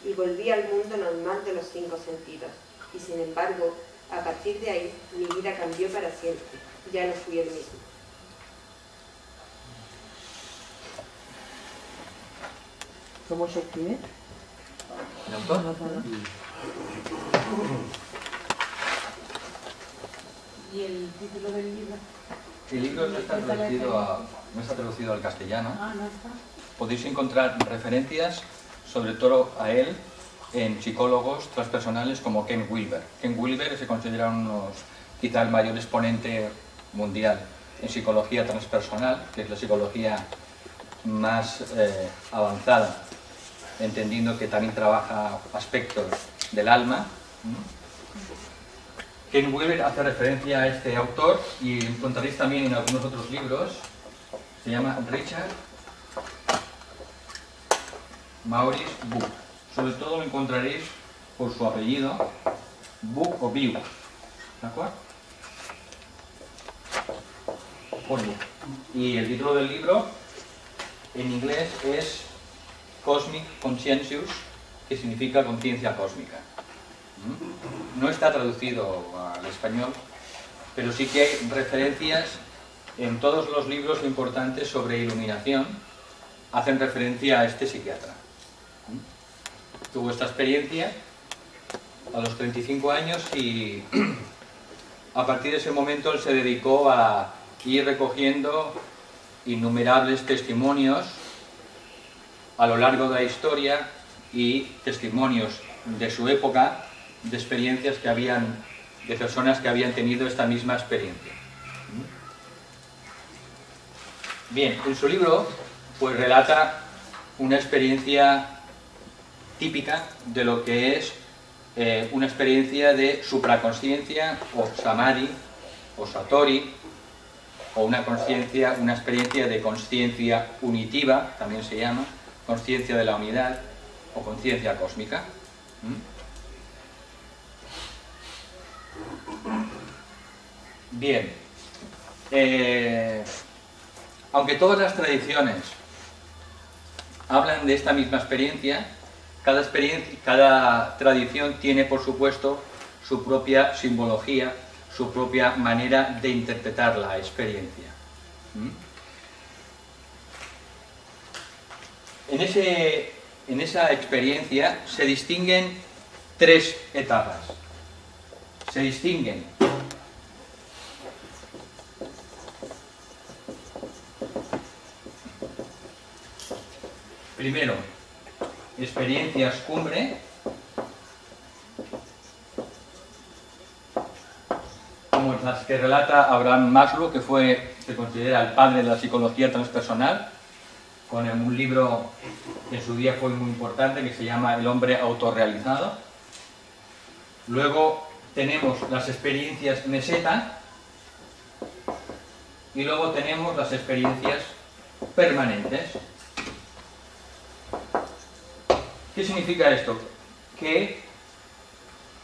Y volví al mundo normal de los 5 sentidos. Y sin embargo, a partir de ahí, mi vida cambió para siempre. Ya no fui el mismo. ¿Cómo se escribe? ¿El autor? ¿Y el título del libro? El libro no está traducido al castellano. Ah, no está. Podéis encontrar referencias, sobre todo a él, en psicólogos transpersonales como Ken Wilber. Ken Wilber se considera quizá el mayor exponente mundial en psicología transpersonal, que es la psicología más avanzada, entendiendo que también trabaja aspectos del alma. Ken Wilber hace referencia a este autor y encontraréis también en algunos otros libros. Se llama Richard Maurice Bucke. Sobre todo lo encontraréis por su apellido, Bucke o Bucke. ¿De acuerdo? Por Bucke. Y el título del libro en inglés es Cosmic Conscientious, que significa conciencia cósmica. No está traducido al español, pero sí que hay referencias en todos los libros importantes sobre iluminación, hacen referencia a este psiquiatra. Tuvo esta experiencia a los 35 años y a partir de ese momento él se dedicó a ir recogiendo innumerables testimonios a lo largo de la historia y testimonios de su época de experiencias de personas que habían tenido esta misma experiencia. Bien, en su libro pues relata una experiencia típica de lo que es una experiencia de supraconsciencia o samadhi o satori, o una experiencia de consciencia unitiva, también se llama, consciencia de la unidad o conciencia cósmica. Bien, aunque todas las tradiciones hablan de esta misma experiencia, cada tradición tiene, por supuesto, su propia simbología, su propia manera de interpretar la experiencia. En esa experiencia se distinguen 3 etapas. Se distinguen primero experiencias cumbre, como las que relata Abraham Maslow, que se considera el padre de la psicología transpersonal, con un libro que en su día fue muy importante, que se llama El hombre autorrealizado. Luego tenemos las experiencias meseta y luego tenemos las experiencias permanentes. ¿Qué significa esto? Que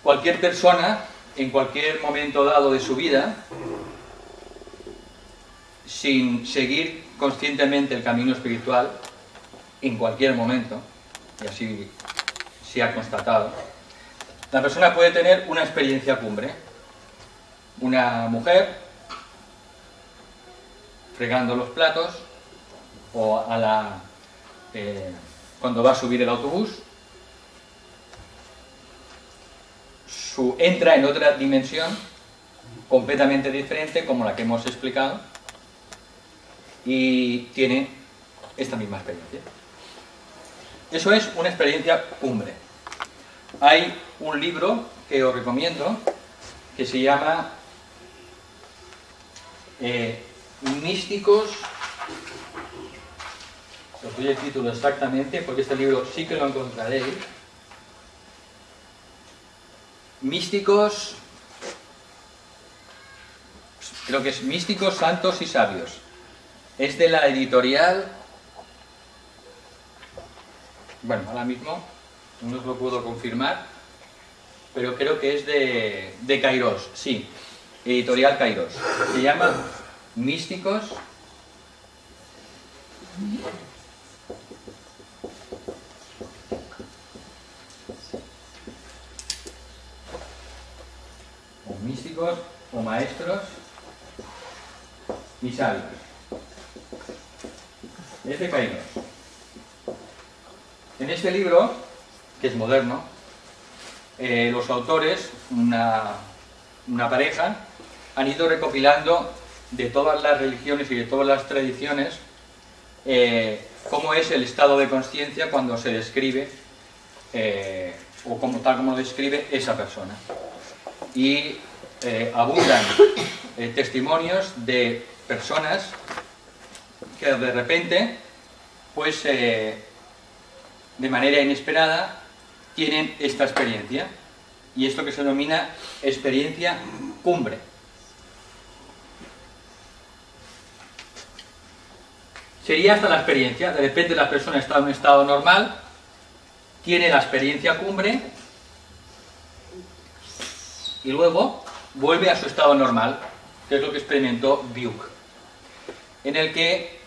cualquier persona, en cualquier momento dado de su vida, sin seguir conscientemente el camino espiritual, en cualquier momento, y así se ha constatado, la persona puede tener una experiencia cumbre. Una mujer fregando los platos, o cuando va a subir el autobús, entra en otra dimensión completamente diferente, como la que hemos explicado, y tiene esta misma experiencia. Eso es una experiencia cumbre. Hay un libro que os recomiendo que se llama Místicos. Os doy el título exactamente porque este libro sí que lo encontraréis. Místicos, creo que es Místicos, Santos y Sabios. Es de la editorial, bueno, ahora mismo no os lo puedo confirmar, pero creo que es de Kairos, sí, editorial Kairos. Se llama Místicos místicos o maestros y sabios. F. Kairos. En este libro, que es moderno, los autores, una pareja, han ido recopilando de todas las religiones y de todas las tradiciones cómo es el estado de conciencia cuando se describe o tal como lo describe esa persona. Y abundan testimonios de personas que de repente, pues de manera inesperada, tienen esta experiencia, y esto que se denomina experiencia cumbre. Sería esta la experiencia. De repente la persona está en un estado normal, tiene la experiencia cumbre y luego vuelve a su estado normal, que es lo que experimentó Buke, en el que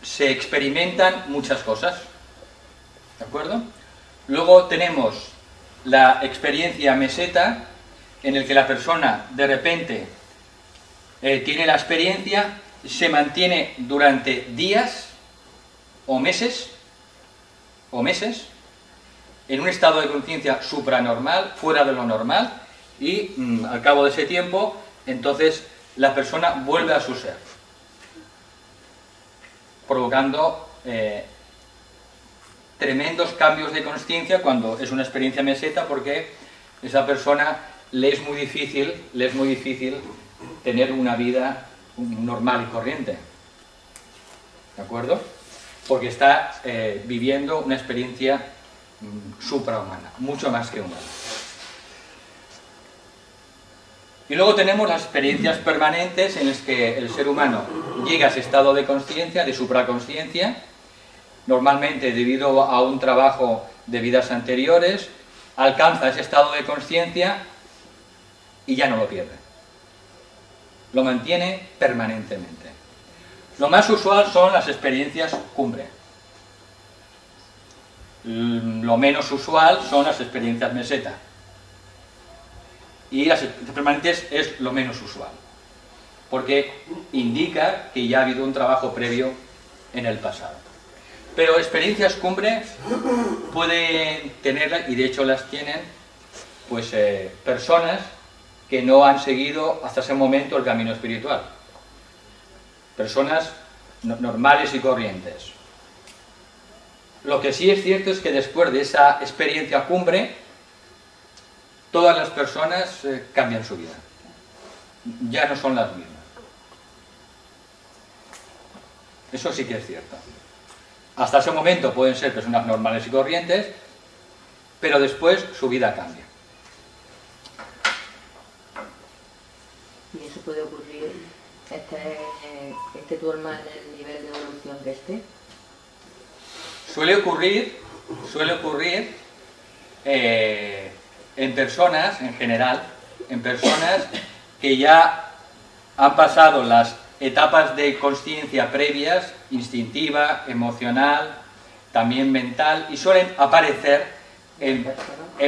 se experimentan muchas cosas, ¿de acuerdo? Luego tenemos la experiencia meseta, en el que la persona de repente tiene la experiencia, se mantiene durante días o meses en un estado de conciencia supranormal, fuera de lo normal, y al cabo de ese tiempo, entonces la persona vuelve a su ser, provocando tremendos cambios de conciencia cuando es una experiencia meseta, porque esa persona le es muy difícil tener una vida normal y corriente, ¿de acuerdo? Porque está viviendo una experiencia suprahumana, mucho más que humana. Y luego tenemos las experiencias permanentes, en las que el ser humano llega a ese estado de conciencia, de supraconsciencia, normalmente debido a un trabajo de vidas anteriores, alcanza ese estado de conciencia y ya no lo pierde. Lo mantiene permanentemente. Lo más usual son las experiencias cumbre. Lo menos usual son las experiencias meseta. Y las experiencias permanentes es lo menos usual, porque indica que ya ha habido un trabajo previo en el pasado. Pero experiencias cumbre pueden tenerlas, y de hecho las tienen, pues personas que no han seguido hasta ese momento el camino espiritual. Personas normales y corrientes. Lo que sí es cierto es que después de esa experiencia cumbre, todas las personas cambian su vida. Ya no son las mismas. Eso sí que es cierto. Hasta ese momento pueden ser personas normales y corrientes, pero después su vida cambia. ¿Y eso puede ocurrir? ¿Esté tu alma en el nivel de evolución que esté? Suele ocurrir en personas, en general, en personas que ya han pasado las etapas de consciencia previas, instintiva, emocional, también mental, y suelen aparecer en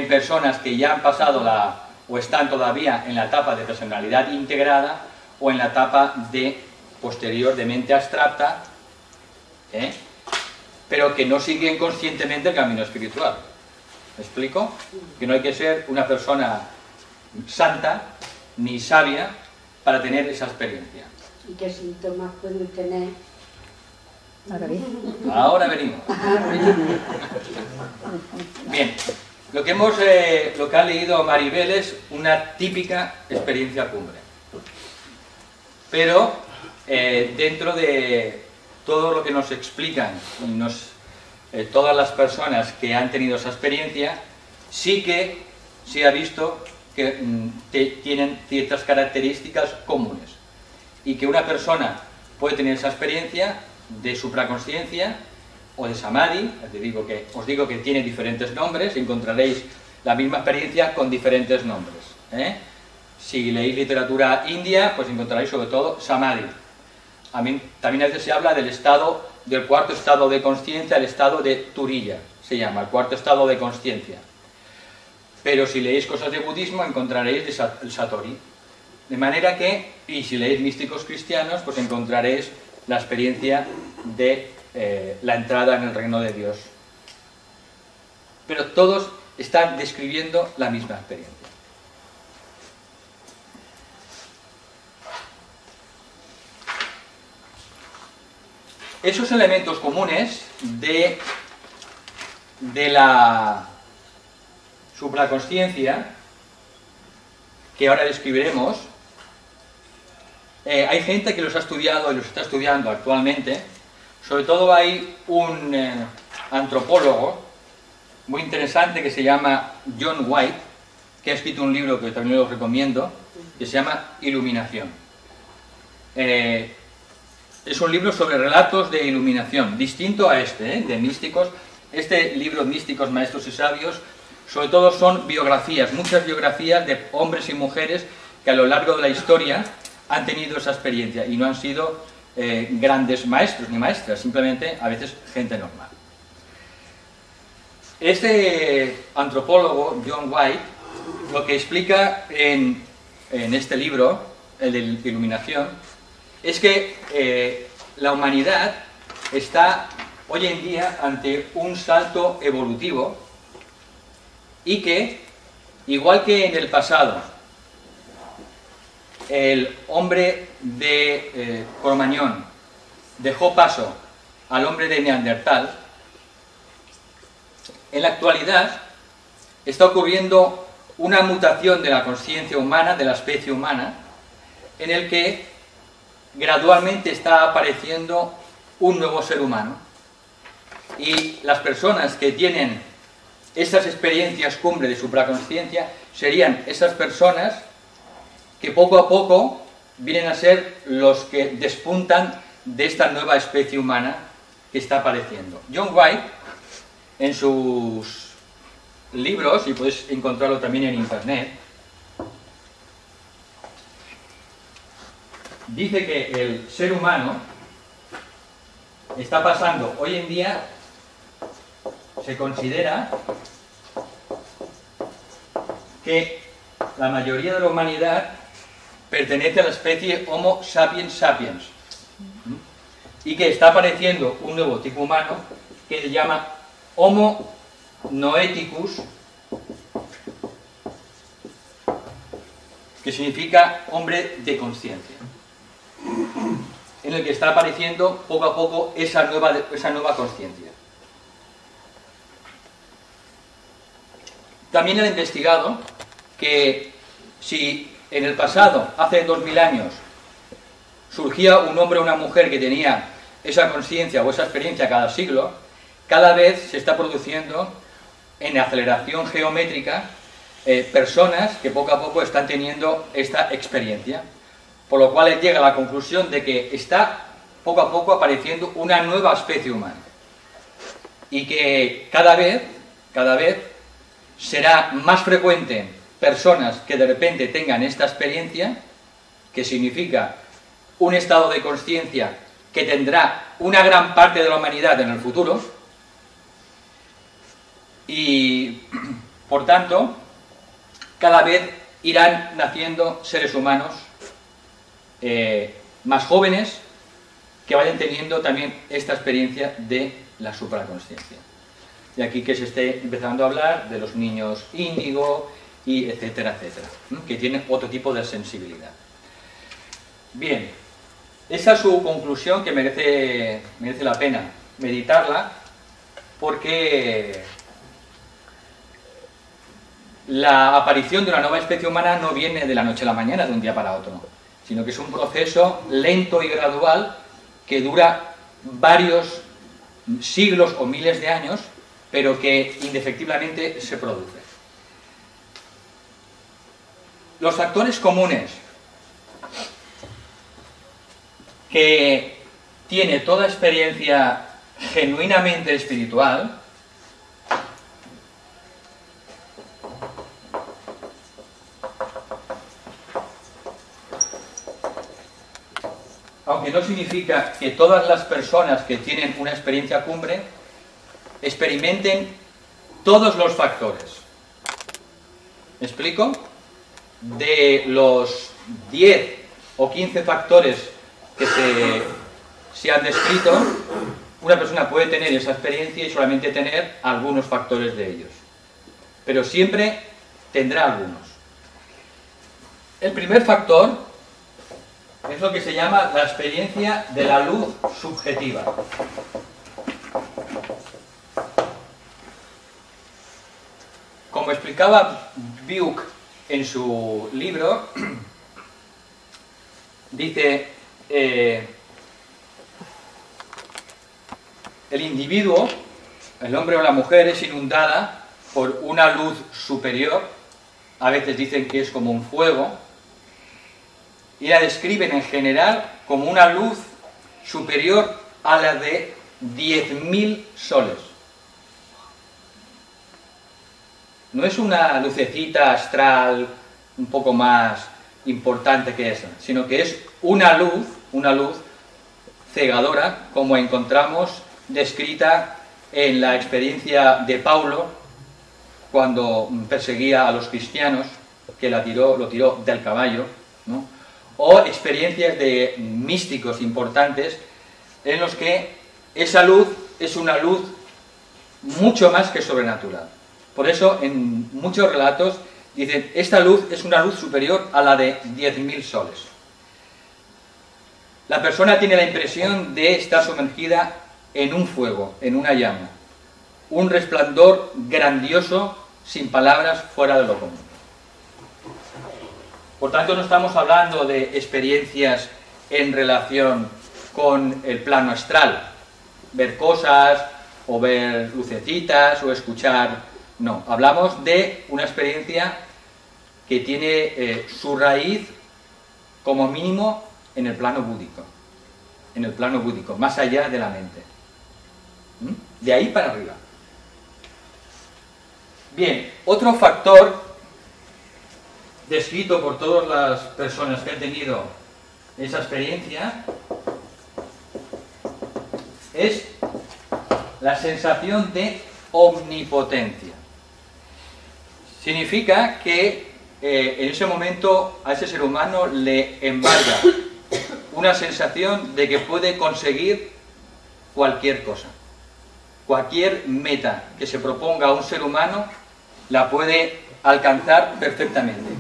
personas que ya han pasado o están todavía en la etapa de personalidad integrada o en la etapa posterior de mente abstracta, pero que no siguen conscientemente el camino espiritual. ¿Me explico? Que no hay que ser una persona santa ni sabia para tener esa experiencia. ¿Y qué síntomas pueden tener? Ahora venimos. Bien, lo que ha leído Maribel es una típica experiencia cumbre. Pero dentro de todo lo que nos explican todas las personas que han tenido esa experiencia, sí ha visto que tienen ciertas características comunes, y que una persona puede tener esa experiencia de supraconsciencia o de samadhi. Os digo que tiene diferentes nombres, encontraréis la misma experiencia con diferentes nombres. Si leéis literatura india, pues encontraréis sobre todo samadhi. También a veces se habla del cuarto estado de consciencia, el estado de Turiya, se llama, el cuarto estado de consciencia. pero si leéis cosas de budismo encontraréis el Satori. De manera que, y si leéis místicos cristianos, pues encontraréis la experiencia de la entrada en el reino de Dios. Pero todos están describiendo la misma experiencia. Esos elementos comunes de la supraconsciencia, que ahora describiremos, hay gente que los ha estudiado y los está estudiando actualmente. Sobre todo hay un antropólogo muy interesante que se llama John White, que ha escrito un libro que también os recomiendo, que se llama Iluminación. Es un libro sobre relatos de iluminación, distinto a este, de místicos. Este libro, Místicos, Maestros y Sabios, sobre todo son biografías, muchas biografías de hombres y mujeres que a lo largo de la historia han tenido esa experiencia y no han sido grandes maestros ni maestras, simplemente a veces gente normal. Este antropólogo, John White, lo que explica en este libro, el de Iluminación, es que la humanidad está hoy en día ante un salto evolutivo y que, igual que en el pasado, el hombre de Cro-Magnon dejó paso al hombre de Neandertal, en la actualidad está ocurriendo una mutación de la consciencia humana, de la especie humana, en el que gradualmente está apareciendo un nuevo ser humano. Y las personas que tienen esas experiencias cumbre de supraconsciencia serían esas personas que poco a poco vienen a ser los que despuntan de esta nueva especie humana que está apareciendo. John White, en sus libros, y puedes encontrarlo también en internet, dice que el ser humano está pasando, hoy en día se considera que la mayoría de la humanidad pertenece a la especie Homo sapiens sapiens, y que está apareciendo un nuevo tipo humano que se llama Homo noeticus, que significa hombre de conciencia, en el que está apareciendo poco a poco esa nueva conciencia. También he investigado que si en el pasado, hace 2000 años, surgía un hombre o una mujer que tenía esa conciencia o esa experiencia cada siglo, cada vez se está produciendo en aceleración geométrica personas que poco a poco están teniendo esta experiencia, por lo cual él llega a la conclusión de que está poco a poco apareciendo una nueva especie humana y que cada vez será más frecuente personas que de repente tengan esta experiencia, que significa un estado de conciencia que tendrá una gran parte de la humanidad en el futuro, y por tanto cada vez irán naciendo seres humanos más jóvenes que vayan teniendo también esta experiencia de la supraconsciencia. De aquí que se esté empezando a hablar de los niños índigo y etcétera, etcétera, que tienen otro tipo de sensibilidad. Bien, esa es su conclusión, que merece la pena meditarla, porque la aparición de una nueva especie humana no viene de la noche a la mañana, de un día para otro, sino que es un proceso lento y gradual que dura varios siglos o miles de años, pero que indefectiblemente se produce. Los factores comunes que tiene toda experiencia genuinamente espiritual aunque no significa que todas las personas que tienen una experiencia cumbre experimenten todos los factores. ¿Me explico? De los 10 o 15 factores que se han descrito, una persona puede tener esa experiencia y solamente tener algunos factores de ellos. Pero siempre tendrá algunos. El primer factor es lo que se llama la experiencia de la luz subjetiva. Como explicaba Buke en su libro, dice, el individuo, el hombre o la mujer, es inundada por una luz superior, a veces dicen que es como un fuego, y la describen en general como una luz superior a la de 10.000 soles. No es una lucecita astral un poco más importante que esa, sino que es una luz cegadora, como encontramos descrita en la experiencia de Paulo cuando perseguía a los cristianos, que lo tiró del caballo, ¿no? O experiencias de místicos importantes en los que esa luz es una luz mucho más que sobrenatural. Por eso en muchos relatos dicen, esta luz es una luz superior a la de 10.000 soles. La persona tiene la impresión de estar sumergida en un fuego, en una llama, un resplandor grandioso, sin palabras, fuera de lo común. Por tanto, no estamos hablando de experiencias en relación con el plano astral, ver cosas, o ver lucecitas, o escuchar. No, hablamos de una experiencia que tiene su raíz, como mínimo, en el plano búdico, más allá de la mente. De ahí para arriba. Bien, otro factor descrito por todas las personas que han tenido esa experiencia es la sensación de omnipotencia. Significa que en ese momento a ese ser humano le embarga una sensación de que puede conseguir cualquier cosa. Cualquier meta que se proponga a un ser humano la puede alcanzar perfectamente.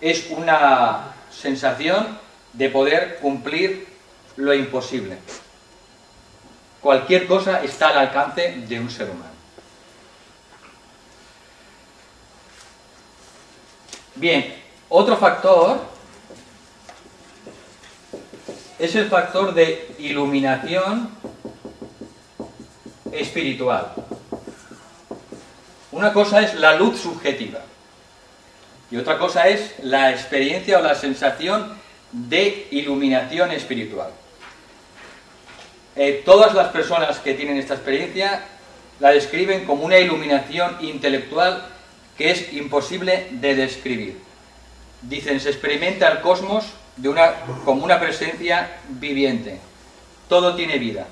Es una sensación de poder cumplir lo imposible. Cualquier cosa está al alcance de un ser humano. Bien, otro factor es el factor de iluminación espiritual. Una cosa es la luz subjetiva y otra cosa es la experiencia o la sensación de iluminación espiritual. Todas las personas que tienen esta experiencia la describen como una iluminación intelectual que es imposible de describir. Dicen, se experimenta el cosmos como una presencia viviente. Todo tiene vida.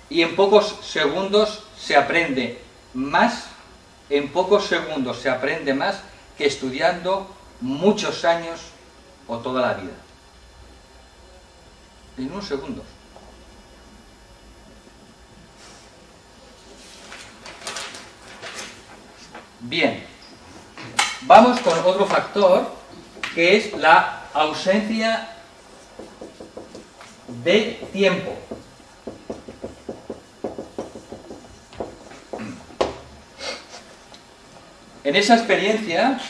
Y en pocos segundos se aprende más, que estudiando muchos años o toda la vida. En unos segundos. Bien, vamos con otro factor que es la ausencia de tiempo. En esa experiencia,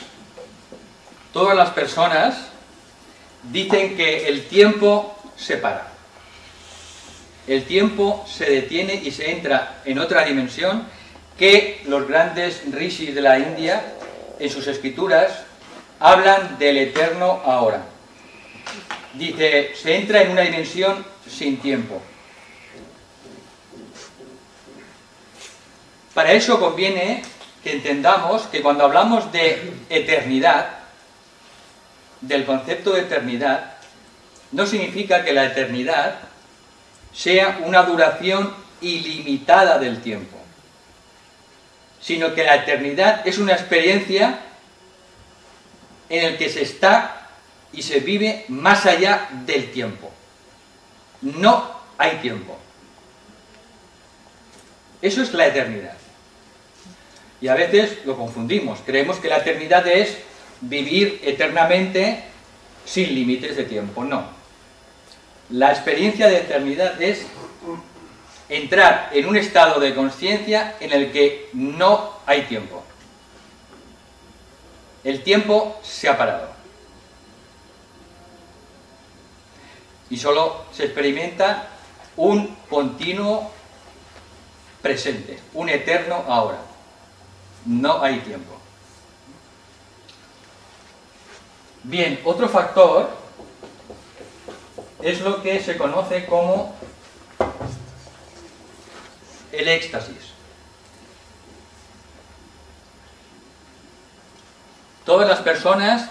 todas las personas dicen que el tiempo se para. El tiempo se detiene y se entra en otra dimensión que los grandes rishis de la India, en sus escrituras, hablan del eterno ahora. Dice, se entra en una dimensión sin tiempo. Para eso conviene que entendamos que cuando hablamos de eternidad, del concepto de eternidad, no significa que la eternidad sea una duración ilimitada del tiempo, sino que la eternidad es una experiencia en el que se está y se vive más allá del tiempo. No hay tiempo. Eso es la eternidad. Y a veces lo confundimos. Creemos que la eternidad es vivir eternamente sin límites de tiempo. No. La experiencia de eternidad es entrar en un estado de conciencia en el que no hay tiempo. El tiempo se ha parado. Y solo se experimenta un continuo presente, un eterno ahora. No hay tiempo. Bien, otro factor es lo que se conoce como el éxtasis. Todas las personas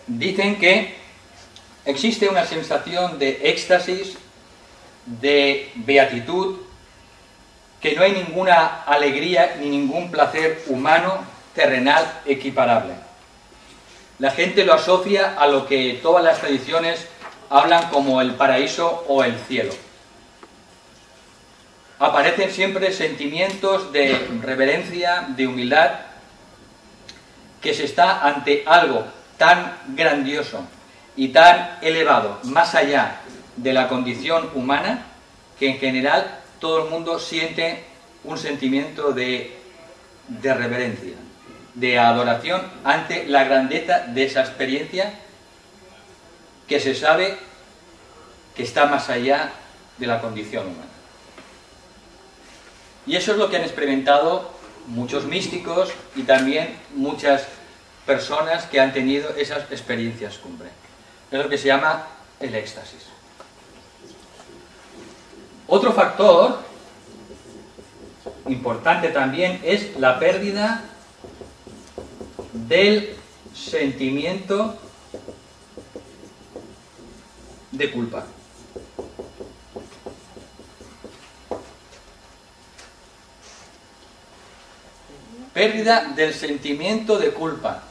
dicen que existe una sensación de éxtasis, de beatitud, que no hay ninguna alegría ni ningún placer humano, terrenal, equiparable. La gente lo asocia a lo que todas las tradiciones hablan como el paraíso o el cielo. Aparecen siempre sentimientos de reverencia, de humildad, que se está ante algo tan grandioso y tan elevado, más allá de la condición humana, que en general todo el mundo siente un sentimiento de reverencia, de adoración ante la grandeza de esa experiencia que se sabe que está más allá de la condición humana. Y eso es lo que han experimentado muchos místicos y también muchas personas que han tenido esas experiencias cumbre. Es lo que se llama el éxtasis. Otro factor importante también es la pérdida del sentimiento de culpa. Pérdida del sentimiento de culpa.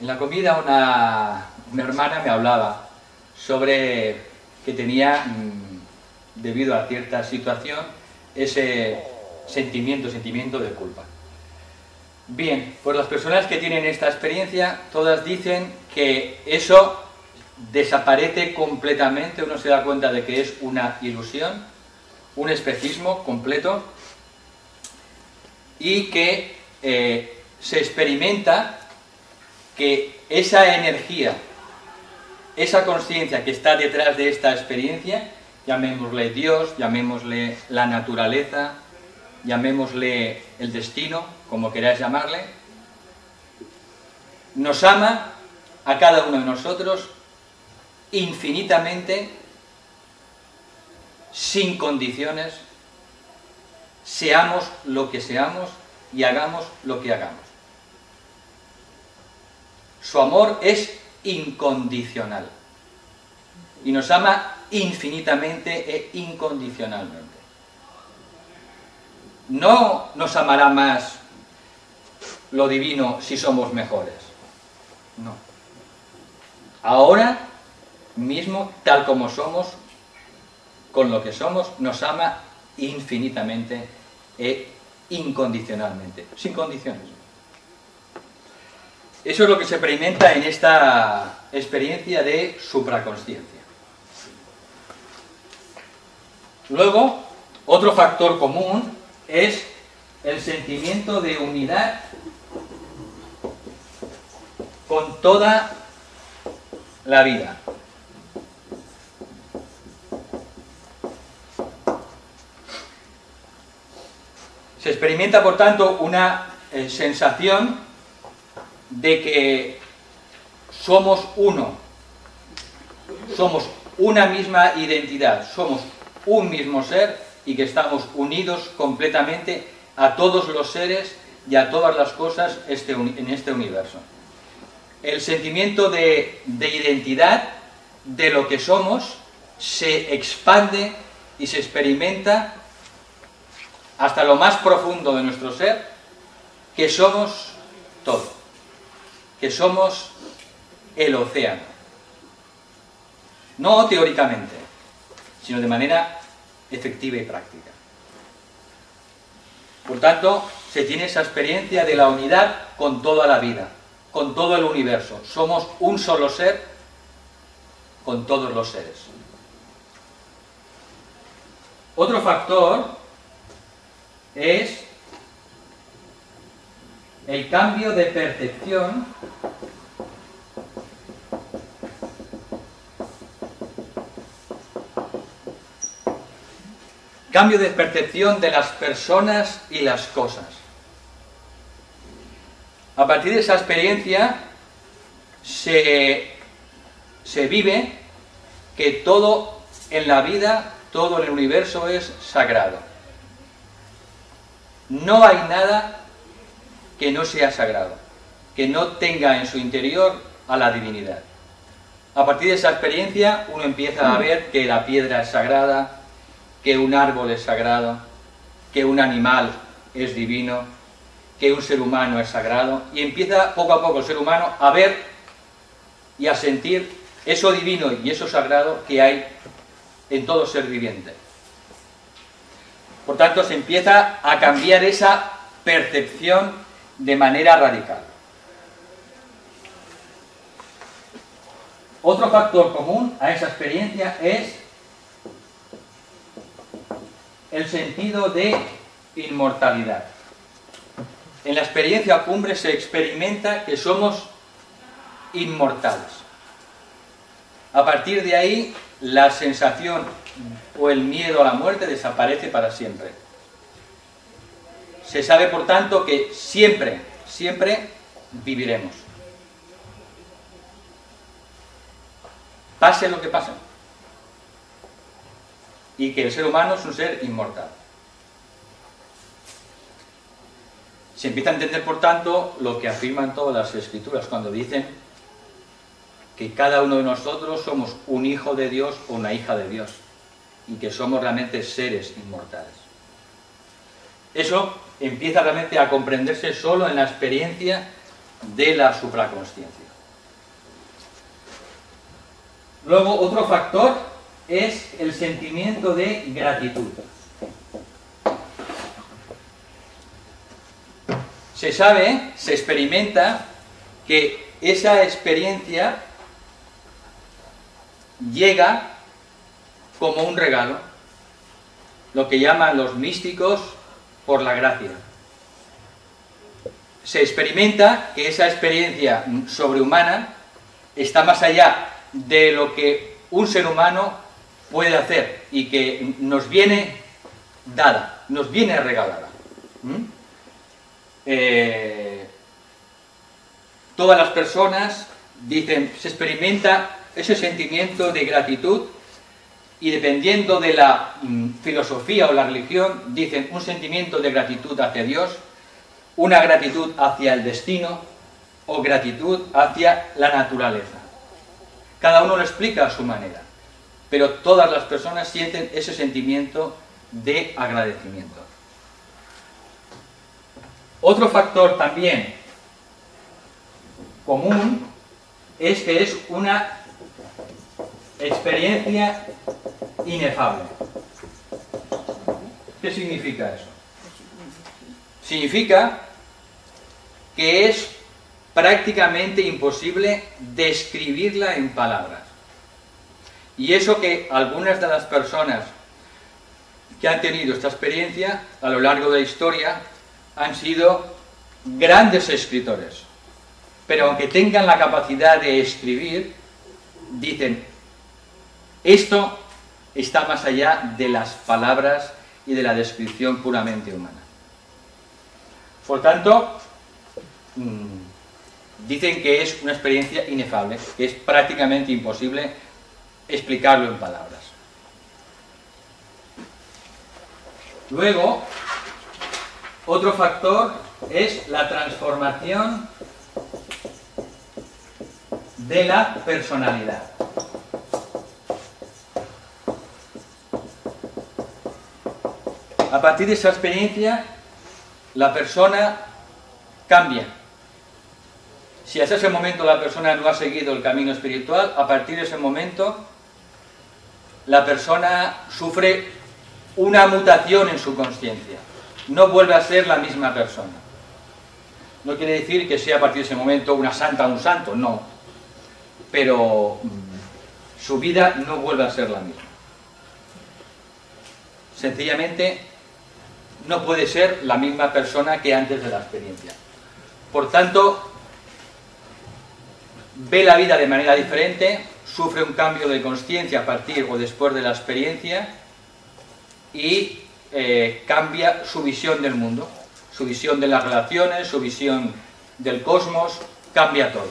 En la comida una hermana me hablaba sobre que tenía, debido a cierta situación, ese sentimiento de culpa. Bien, pues las personas que tienen esta experiencia, todas dicen que eso desaparece completamente, uno se da cuenta de que es una ilusión, un espejismo completo, y que se experimenta que esa energía, esa conciencia que está detrás de esta experiencia, llamémosle Dios, llamémosle la naturaleza, llamémosle el destino, como queráis llamarle, nos ama a cada uno de nosotros infinitamente, sin condiciones, seamos lo que seamos y hagamos lo que hagamos. Su amor es incondicional y nos ama infinitamente e incondicionalmente. No nos amará más lo divino si somos mejores. No. Ahora mismo, tal como somos, con lo que somos, nos ama infinitamente e incondicionalmente, sin condiciones. Eso es lo que se experimenta en esta experiencia de supraconsciencia. Luego, otro factor común es el sentimiento de unidad con toda la vida. Se experimenta, por tanto, una sensación de que somos uno, somos una misma identidad, somos un mismo ser y que estamos unidos completamente a todos los seres y a todas las cosas en este universo. El sentimiento de identidad, de lo que somos, se expande y se experimenta hasta lo más profundo de nuestro ser, que somos todo, que somos el océano. No teóricamente, sino de manera efectiva y práctica. Por tanto, se tiene esa experiencia de la unidad con toda la vida, con todo el universo. Somos un solo ser con todos los seres. Otro factor es el cambio de percepción de las personas y las cosas. A partir de esa experiencia se vive que todo en la vida, todo en el universo es sagrado. No hay nada que no sea sagrado, que no tenga en su interior a la divinidad. A partir de esa experiencia uno empieza a ver que la piedra es sagrada, que un árbol es sagrado, que un animal es divino, que un ser humano es sagrado, y empieza poco a poco el ser humano a ver y a sentir eso divino y eso sagrado que hay en todo ser viviente. Por tanto, se empieza a cambiar esa percepción de manera radical. Otro factor común a esa experiencia es el sentido de inmortalidad. En la experiencia cumbre se experimenta que somos inmortales. A partir de ahí, la sensación o el miedo a la muerte desaparece para siempre. Se sabe, por tanto, que siempre, siempre viviremos. Pase lo que pase. Y que el ser humano es un ser inmortal. Se empieza a entender, por tanto, lo que afirman todas las escrituras cuando dicen que cada uno de nosotros somos un hijo de Dios o una hija de Dios y que somos realmente seres inmortales. Eso empieza realmente a comprenderse solo en la experiencia de la supraconsciencia. Luego, otro factor es el sentimiento de gratitud. Se sabe, se experimenta que esa experiencia llega como un regalo, lo que llaman los místicos por la gracia. Se experimenta que esa experiencia sobrehumana está más allá de lo que un ser humano puede hacer y que nos viene dada, nos viene regalada. Todas las personas dicen, se experimenta ese sentimiento de gratitud y dependiendo de la filosofía o la religión, dicen un sentimiento de gratitud hacia Dios, una gratitud hacia el destino o gratitud hacia la naturaleza. Cada uno lo explica a su manera, pero todas las personas sienten ese sentimiento de agradecimiento. Otro factor también común es que es una experiencia inefable. ¿Qué significa eso? Significa que es prácticamente imposible describirla en palabras. Y eso que algunas de las personas que han tenido esta experiencia a lo largo de la historia han sido grandes escritores. Pero aunque tengan la capacidad de escribir, dicen, esto está más allá de las palabras y de la descripción puramente humana. Por tanto, dicen que es una experiencia inefable, que es prácticamente imposible explicarlo en palabras. Luego, otro factor es la transformación de la personalidad. A partir de esa experiencia, la persona cambia. Si hasta ese momento la persona no ha seguido el camino espiritual, a partir de ese momento la persona sufre una mutación en su consciencia. No vuelve a ser la misma persona. No quiere decir que sea a partir de ese momento una santa o un santo, no. Pero su vida no vuelve a ser la misma. Sencillamente no puede ser la misma persona que antes de la experiencia. Por tanto, ve la vida de manera diferente, sufre un cambio de consciencia a partir o después de la experiencia y cambia su visión del mundo, su visión de las relaciones, su visión del cosmos, cambia todo.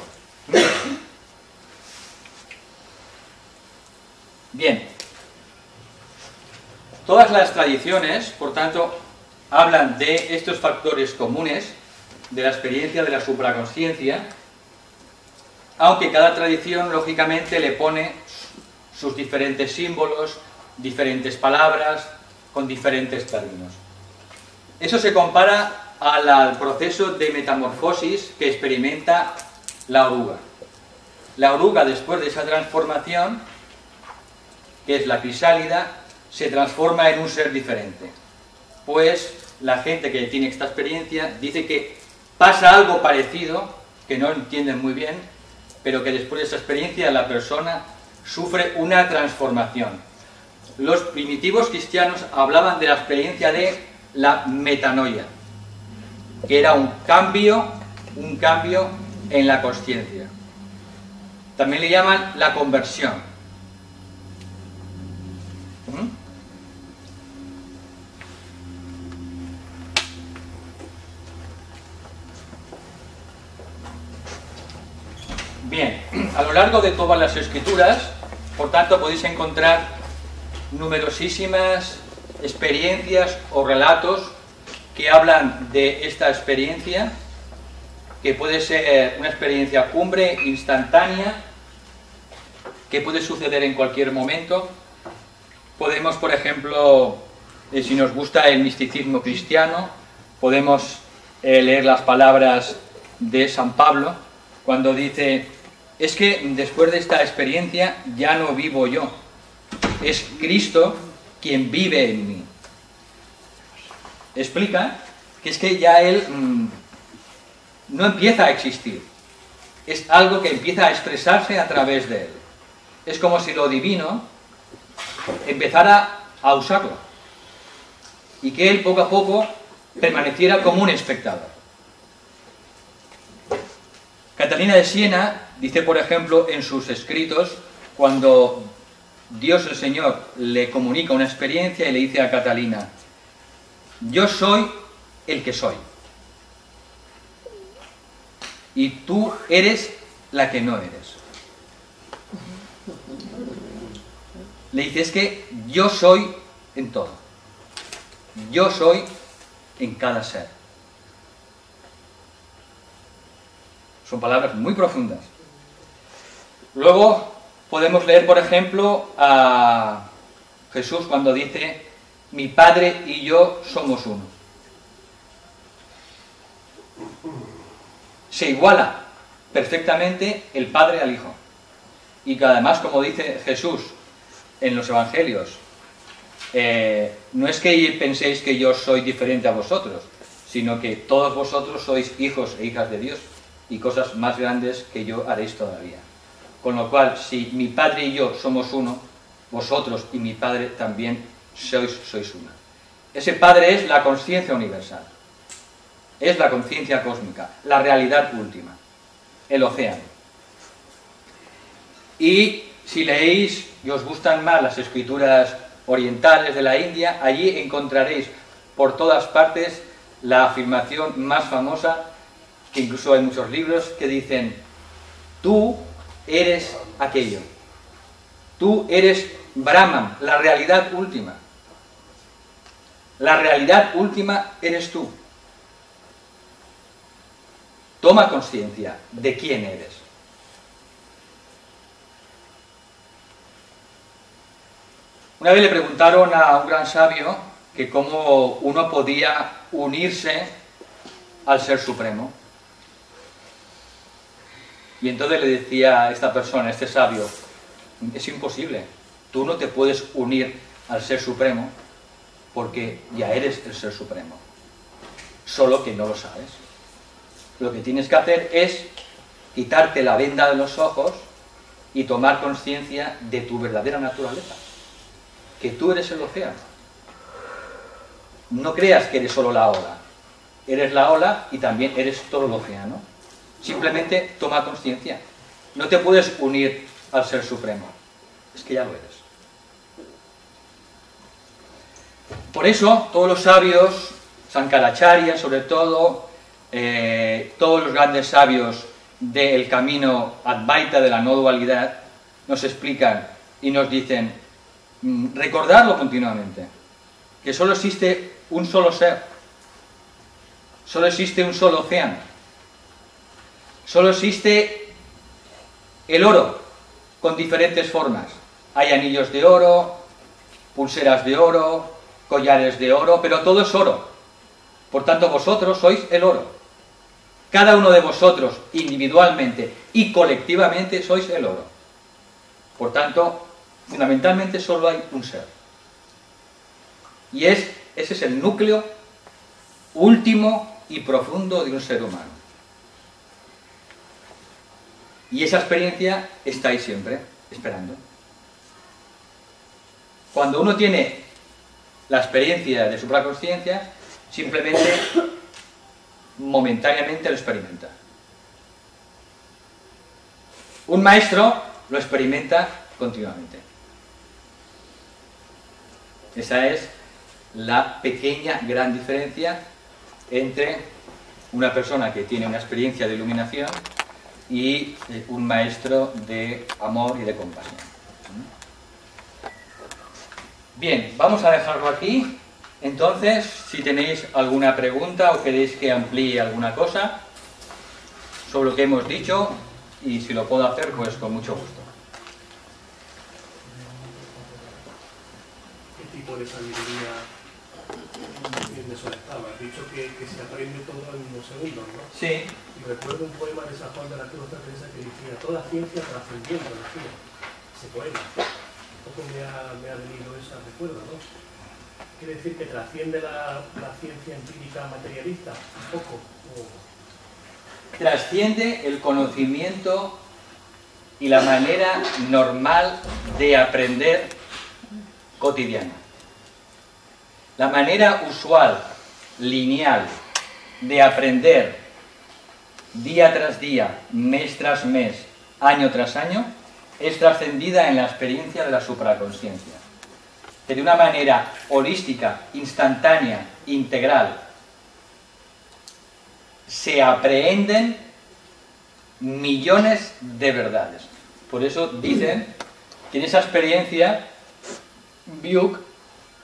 Bien, todas las tradiciones, por tanto, hablan de estos factores comunes, de la experiencia de la supraconsciencia, aunque cada tradición, lógicamente, le pone sus diferentes símbolos, diferentes palabras, con diferentes términos. Eso se compara al proceso de metamorfosis que experimenta la oruga. La oruga, después de esa transformación, que es la crisálida, se transforma en un ser diferente. Pues la gente que tiene esta experiencia dice que pasa algo parecido, que no entienden muy bien, pero que después de esa experiencia la persona sufre una transformación. Los primitivos cristianos hablaban de la experiencia de la metanoia, que era un cambio en la consciencia. También le llaman la conversión. Bien, a lo largo de todas las escrituras, por tanto, podéis encontrar numerosísimas experiencias o relatos que hablan de esta experiencia, que puede ser una experiencia cumbre, instantánea, que puede suceder en cualquier momento. Podemos, por ejemplo, si nos gusta el misticismo cristiano, podemos leer las palabras de San Pablo, cuando dice: es que después de esta experiencia ya no vivo yo, es Cristo quien vive en mí. Explica que es que ya Él no empieza a existir, es algo que empieza a expresarse a través de Él. Es como si lo divino empezara a usarlo y que Él poco a poco permaneciera como un espectador. Catalina de Siena dice, por ejemplo, en sus escritos, cuando Dios el Señor le comunica una experiencia y le dice a Catalina: yo soy el que soy, y tú eres la que no eres. Le dice: es que yo soy en todo, yo soy en cada ser. Son palabras muy profundas. Luego podemos leer, por ejemplo, a Jesús cuando dice: mi Padre y yo somos uno. Se iguala perfectamente el Padre al Hijo. Y que además, como dice Jesús en los Evangelios, no es que penséis que yo soy diferente a vosotros, sino que todos vosotros sois hijos e hijas de Dios, y cosas más grandes que yo haréis todavía. Con lo cual, si mi Padre y yo somos uno, vosotros y mi Padre también sois uno. Ese Padre es la conciencia universal, es la conciencia cósmica, la realidad última, el océano. Y si leéis y os gustan más las escrituras orientales de la India, allí encontraréis por todas partes la afirmación más famosa, que incluso hay muchos libros que dicen: tú eres aquello, tú eres Brahman, la realidad última. La realidad última eres tú. Toma conciencia de quién eres. Una vez le preguntaron a un gran sabio que cómo uno podía unirse al Ser Supremo. Y entonces le decía a esta persona, a este sabio, es imposible, tú no te puedes unir al Ser Supremo porque ya eres el Ser Supremo, solo que no lo sabes. Lo que tienes que hacer es quitarte la venda de los ojos y tomar conciencia de tu verdadera naturaleza, que tú eres el océano. No creas que eres solo la ola, eres la ola y también eres todo el océano. Simplemente toma conciencia. No te puedes unir al Ser Supremo, es que ya lo eres. Por eso todos los sabios, Sankaracharya sobre todo, todos los grandes sabios del camino Advaita de la no dualidad, nos explican y nos dicen, recordadlo continuamente, que solo existe un solo ser, solo existe un solo océano, solo existe el oro con diferentes formas. Hay anillos de oro, pulseras de oro, collares de oro, pero todo es oro. Por tanto, vosotros sois el oro. Cada uno de vosotros, individualmente y colectivamente, sois el oro. Por tanto, fundamentalmente solo hay un ser. Y ese es el núcleo último y profundo de un ser humano. Y esa experiencia está ahí siempre, esperando. Cuando uno tiene la experiencia de supraconsciencia, simplemente, momentáneamente lo experimenta. Un maestro lo experimenta continuamente. Esa es la pequeña, gran diferencia entre una persona que tiene una experiencia de iluminación y un maestro de amor y de compasión. Bien, vamos a dejarlo aquí. Entonces, si tenéis alguna pregunta o queréis que amplíe alguna cosa sobre lo que hemos dicho, y si lo puedo hacer, pues con mucho gusto. ¿Qué tipo de sabiduría de eso estaba? Has dicho que se aprende todo en unos segundos, ¿no? Sí. Y recuerdo un poema de San Juan de la Cruz de Teresa que decía: toda ciencia trascendiendo, decía ese poema. Un poco me ha venido esa recuerdo, ¿no? ¿Quiere decir que trasciende la ciencia empírica materialista? Un poco. Trasciende el conocimiento y la manera normal de aprender cotidiana. La manera usual, lineal, de aprender día tras día, mes tras mes, año tras año, es trascendida en la experiencia de la supraconsciencia. Que de una manera holística, instantánea, integral, se aprehenden millones de verdades. Por eso dicen que en esa experiencia Byung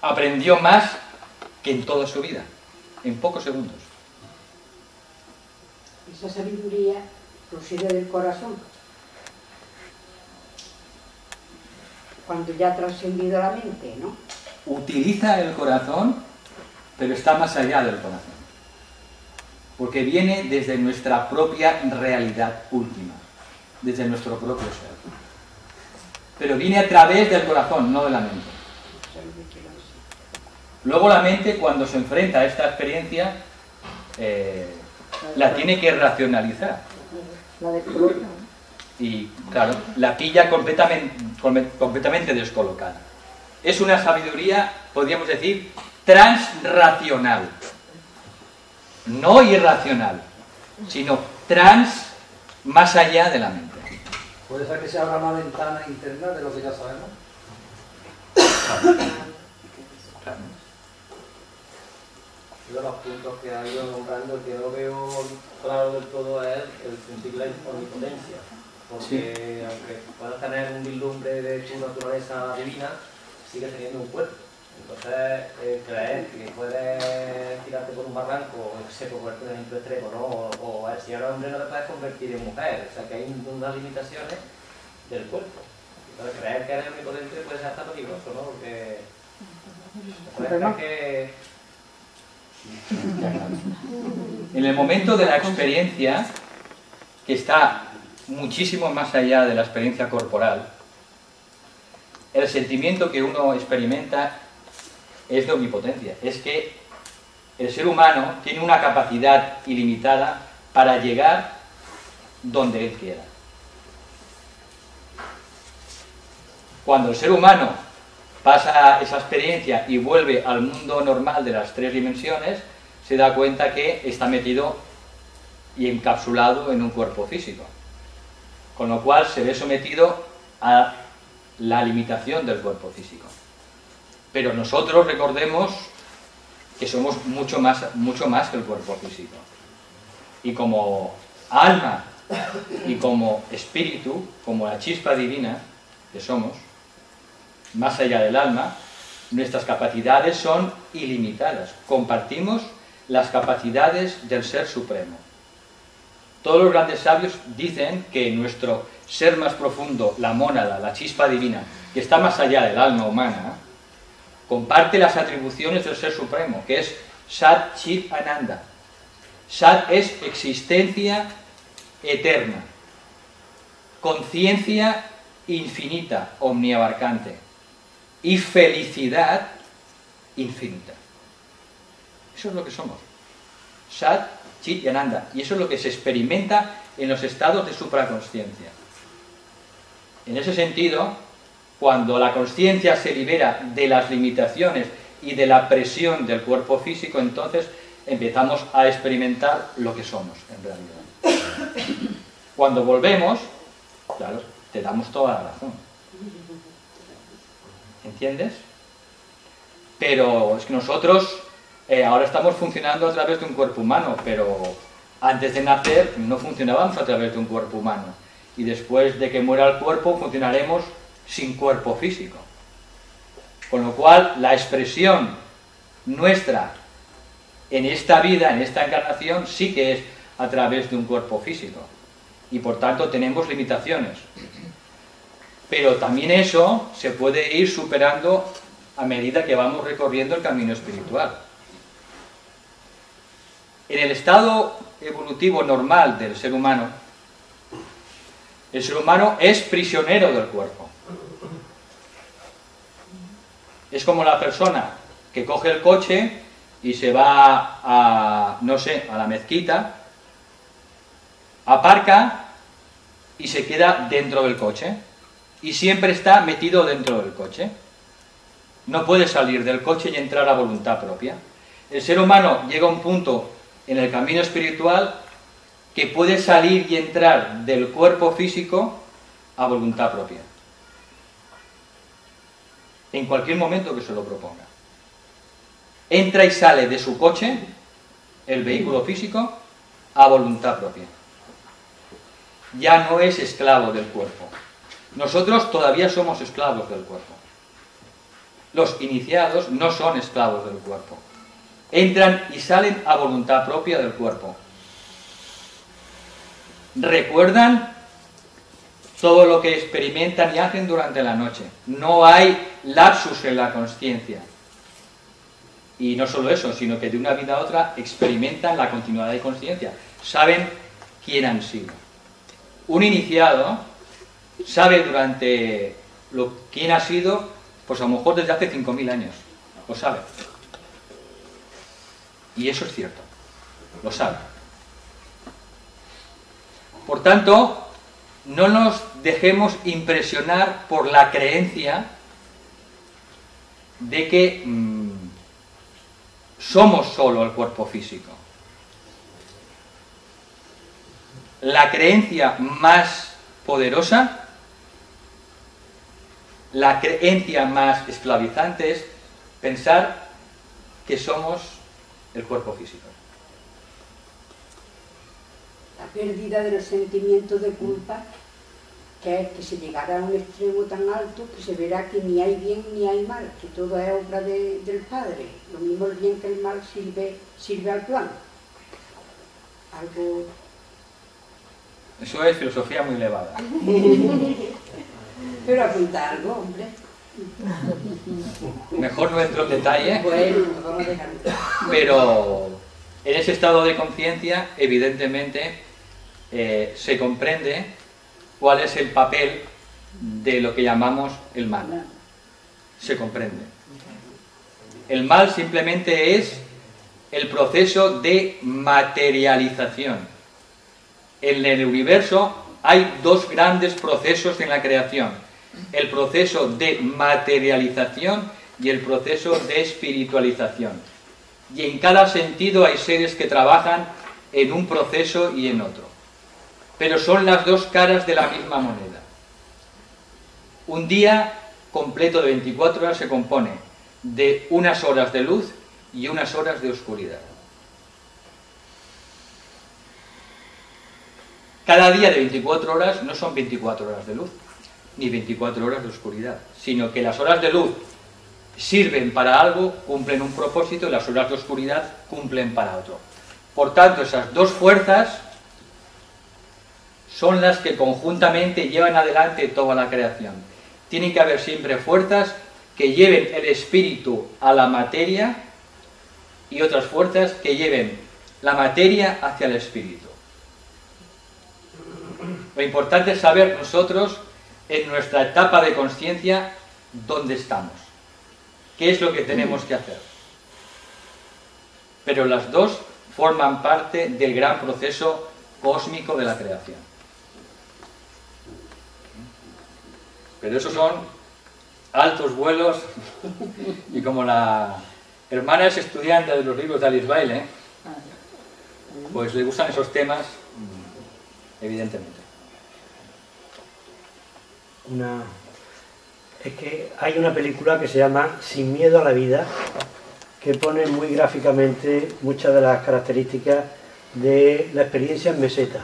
aprendió más que en toda su vida, en pocos segundos. Esa sabiduría procede del corazón. Cuando ya ha trascendido la mente, ¿no? Utiliza el corazón, pero está más allá del corazón. Porque viene desde nuestra propia realidad última, desde nuestro propio ser. Pero viene a través del corazón, no de la mente. Luego la mente, cuando se enfrenta a esta experiencia, la tiene que racionalizar. La descoloca. Y claro, la pilla completamente descolocada. Es una sabiduría, podríamos decir, transracional. No irracional, sino más allá de la mente. ¿Puede ser que se abra una ventana interna de lo que ya sabemos? Claro. Uno de los puntos que ha ido nombrando que no veo claro del todo es el sentir la omnipotencia. Porque sí, aunque puedas tener un vislumbre de tu naturaleza divina, sigues teniendo un cuerpo. Entonces, creer que puedes tirarte por un barranco, o sé, por un ejemplo extremo, ¿no? O si eres hombre no te puedes convertir en mujer. O sea, que hay unas limitaciones del cuerpo. Entonces, creer que eres omnipotente puede ser hasta peligroso, ¿no? Porque es que... En el momento de la experiencia, que está muchísimo más allá de la experiencia corporal, el sentimiento que uno experimenta es de omnipotencia. Es que el ser humano tiene una capacidad ilimitada para llegar donde él quiera. Cuando el ser humano pasa esa experiencia y vuelve al mundo normal de las 3 dimensiones, se da cuenta que está metido y encapsulado en un cuerpo físico, con lo cual se ve sometido a la limitación del cuerpo físico. Pero nosotros recordemos que somos mucho más que el cuerpo físico. Y como alma y como espíritu, como la chispa divina que somos, más allá del alma, nuestras capacidades son ilimitadas. Compartimos las capacidades del Ser Supremo. Todos los grandes sabios dicen que nuestro ser más profundo, la mónada, la chispa divina, que está más allá del alma humana, comparte las atribuciones del Ser Supremo, que es Sat Chit Ananda. Sat es existencia eterna, conciencia infinita, omniabarcante, y felicidad infinita. Eso es lo que somos. Sat, Chit y Ananda. Y eso es lo que se experimenta en los estados de supraconsciencia. En ese sentido, cuando la consciencia se libera de las limitaciones y de la presión del cuerpo físico, entonces empezamos a experimentar lo que somos en realidad. Cuando volvemos, claro, te damos toda la razón. ¿Entiendes? Pero es que nosotros ahora estamos funcionando a través de un cuerpo humano, pero antes de nacer no funcionábamos a través de un cuerpo humano. Y después de que muera el cuerpo, funcionaremos sin cuerpo físico. Con lo cual, la expresión nuestra en esta vida, en esta encarnación, sí que es a través de un cuerpo físico. Y por tanto tenemos limitaciones. Pero también eso se puede ir superando a medida que vamos recorriendo el camino espiritual. En el estado evolutivo normal del ser humano, el ser humano es prisionero del cuerpo. Es como la persona que coge el coche y se va a, no sé, a la mezquita, aparca y se queda dentro del coche. Y siempre está metido dentro del coche. No puede salir del coche y entrar a voluntad propia. El ser humano llega a un punto en el camino espiritual que puede salir y entrar del cuerpo físico a voluntad propia. En cualquier momento que se lo proponga. Entra y sale de su coche, el vehículo físico, a voluntad propia. Ya no es esclavo del cuerpo. Nosotros todavía somos esclavos del cuerpo. Los iniciados no son esclavos del cuerpo. Entran y salen a voluntad propia del cuerpo. Recuerdan todo lo que experimentan y hacen durante la noche. No hay lapsus en la consciencia. Y no solo eso, sino que de una vida a otra experimentan la continuidad de consciencia. Saben quién han sido. Un iniciado sabe durante quién ha sido, pues a lo mejor desde hace 5.000 años. Lo sabe. Y eso es cierto. Lo sabe. Por tanto, no nos dejemos impresionar por la creencia de que somos solo el cuerpo físico. La creencia más poderosa, la creencia más esclavizante es pensar que somos el cuerpo físico. La pérdida del sentimiento de culpa, que es que se llegará a un extremo tan alto que se verá que ni hay bien ni hay mal, que todo es obra del Padre. Lo mismo el bien que el mal sirve al plan. Algo... Eso es filosofía muy elevada. Pero apunta algo, hombre. Mejor no entro en detalle. Bueno, vamos a dejarlo. Pero en ese estado de conciencia, evidentemente, se comprende cuál es el papel de lo que llamamos el mal. Se comprende. El mal simplemente es el proceso de materialización. En el universo hay dos grandes procesos en la creación: el proceso de materialización y el proceso de espiritualización. Y en cada sentido hay seres que trabajan en un proceso y en otro. Pero son las dos caras de la misma moneda. Un día completo de 24 horas se compone de unas horas de luz y unas horas de oscuridad. Cada día de 24 horas no son 24 horas de luz, ni 24 horas de oscuridad, sino que las horas de luz sirven para algo, cumplen un propósito, y las horas de oscuridad cumplen para otro. Por tanto, esas dos fuerzas son las que conjuntamente llevan adelante toda la creación. Tienen que haber siempre fuerzas que lleven el espíritu a la materia y otras fuerzas que lleven la materia hacia el espíritu. Lo importante es saber nosotros, en nuestra etapa de conciencia, dónde estamos, qué es lo que tenemos que hacer. Pero las dos forman parte del gran proceso cósmico de la creación. Pero esos son altos vuelos, y como la hermana es estudiante de los libros de Alice Bailey, pues le gustan esos temas, evidentemente. Es que hay una película que se llama Sin miedo a la vida, que pone muy gráficamente muchas de las características de la experiencia en meseta.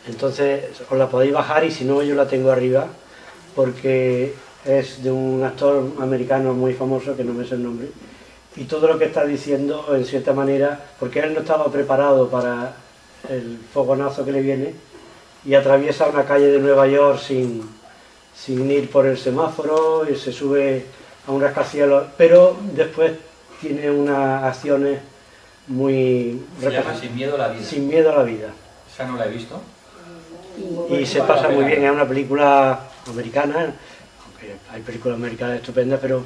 Entonces os la podéis bajar, y si no, yo la tengo arriba, porque es de un actor americano muy famoso, que no me sé el nombre, y todo lo que está diciendo, en cierta manera, porque él no estaba preparado para el fogonazo que le viene, y atraviesa una calle de Nueva York sin ir por el semáforo, y se sube a un rascacielos, pero después tiene unas acciones muy... Se llama Sin miedo a la vida. Sin miedo a la vida. Esa no la he visto. Y se pasa muy bien, es una película americana, aunque hay películas americanas estupendas, pero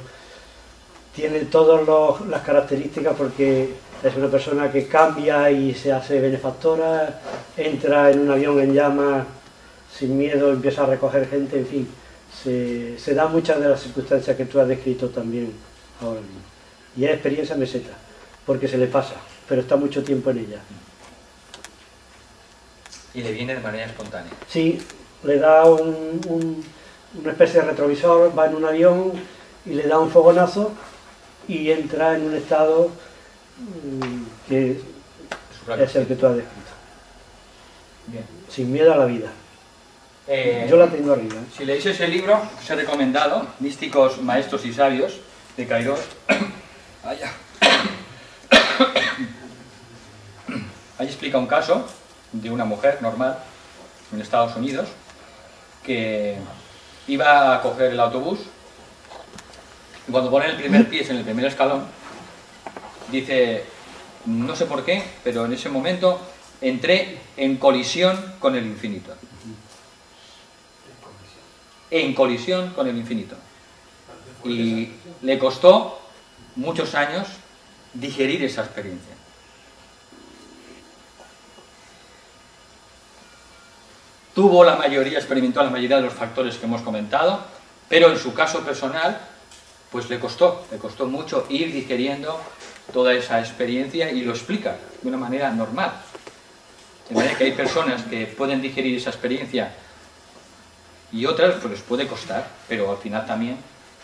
tiene todas las características, porque es una persona que cambia y se hace benefactora, entra en un avión en llamas sin miedo, empieza a recoger gente, en fin, se da muchas de las circunstancias que tú has descrito también ahora mismo. Y es experiencia meseta, porque se le pasa, pero está mucho tiempo en ella. Y le viene de manera espontánea. Sí, le da una especie de retrovisor, va en un avión y le da un fogonazo y entra en un estado que es el que tú has descrito. Bien. Sin miedo a la vida. Yo la tengo arriba. Si leéis ese libro, os he recomendado, Místicos, Maestros y Sabios, de Kairos. Ahí explica un caso de una mujer normal en Estados Unidos que iba a coger el autobús, y cuando pone el primer pie en el primer escalón, dice, no sé por qué, pero en ese momento entré en colisión con el infinito. En colisión con el infinito. Y le costó muchos años digerir esa experiencia. Experimentó la mayoría de los factores que hemos comentado, pero en su caso personal, pues le costó mucho ir digeriendo toda esa experiencia, y lo explica de una manera normal. De manera que hay personas que pueden digerir esa experiencia y otras pues les puede costar, pero al final también